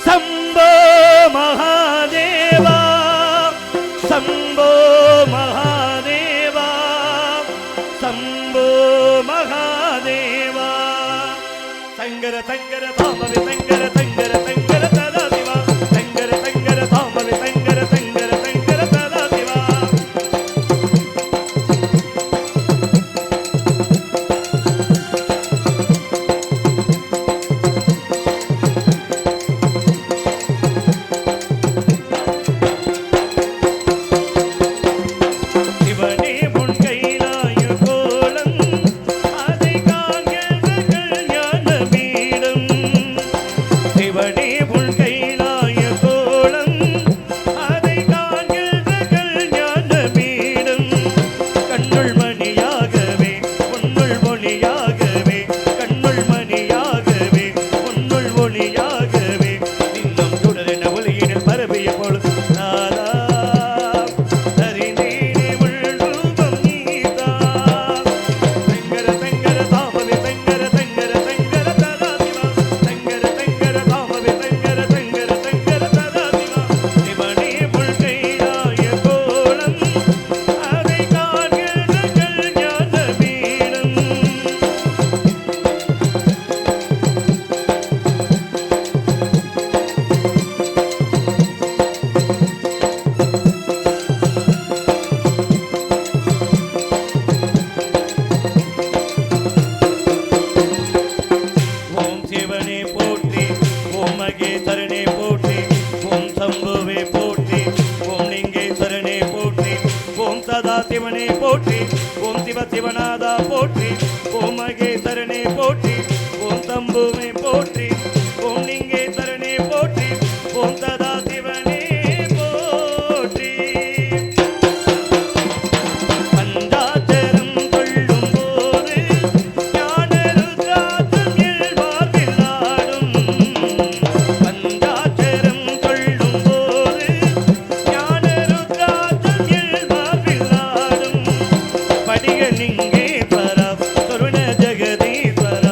शंभो महादेवा शंभो महादेवा शंभो महादेवा शंकर शंकर धामवे शंकर शंकर शंकर सदा शिवा शंकर शंकर धामवे शंकर शंकर शंकर सदा शिवा சிவனே போற்றி ஓம் சிவ சிவநாதா போற்றி ஓம் மகேஸ்வரனே போற்றி ஓம் சம்புவே போற்றி ஓம் லிங்கேஸ்வரனே போற்றி ஓம் சதா சிவனே போற்றி பஞ்சாட்சரம் சொல்லும் போது ஞான ருத்ராட்சம் இயல்பாகில் ஆடும் பஞ்சாட்சரம் சொல்லும் போது ஞான ருத்ராட்சம் இயல்பாகில் படிகலிங்கேஸ்வர கருண ஜெகதீஸ்வர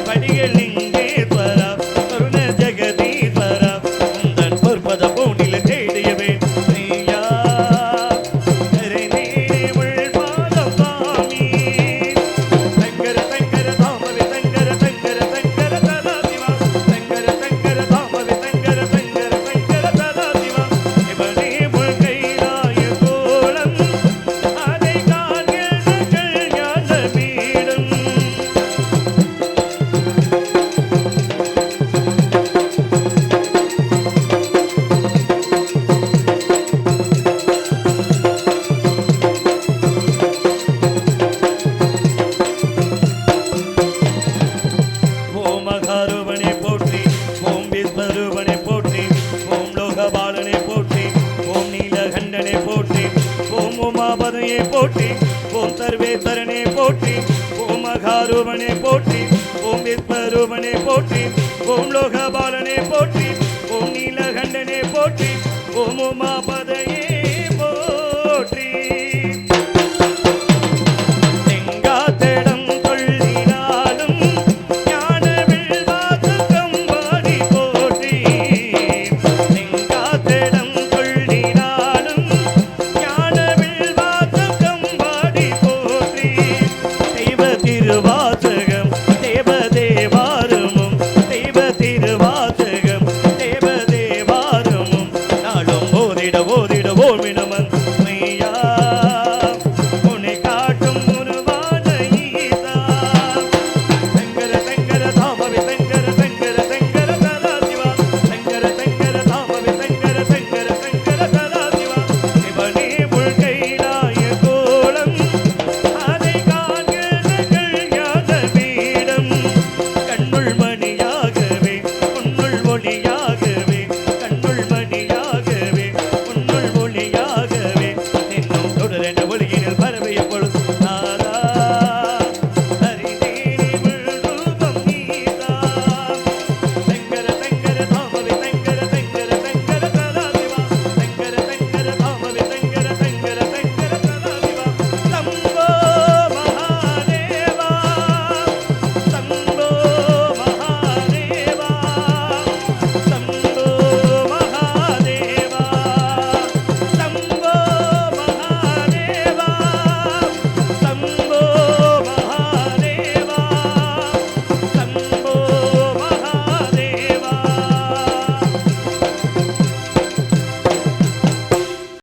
படிகலிங்கேஸ்வர கருண ஜெகதீஸ்வர உந்தன் பொற்பத பூனில தேடியவே நீயா நீரே உள்பாதம் சுவாமி சங்கர சங்கர தாமவே சங்கர சங்கர சங்கர சதா சிவா சங்கர சங்கர தாமவே சங்கர சங்கர சங்கர சதா சிவா இவனே உள் கைலாய கோலம் அதை மகாரூபனை போற்றி ஓம் விஸ்வரூபனை போற்றி ஓம் லோகபாலனை போற்றி ஓம் நீலகண்டனை போற்றி ஓம் உமாபதையை போற்றி ஓம் சர்வேஸ்வரனை போற்றி ஓம் மகாரூபனை போற்றி ஓம் விஸ்வரூபனை போற்றி ஓம் லோகபாலனை போற்றி ஓம் நீலகண்டனை போற்றி ஓம் உமாபதையை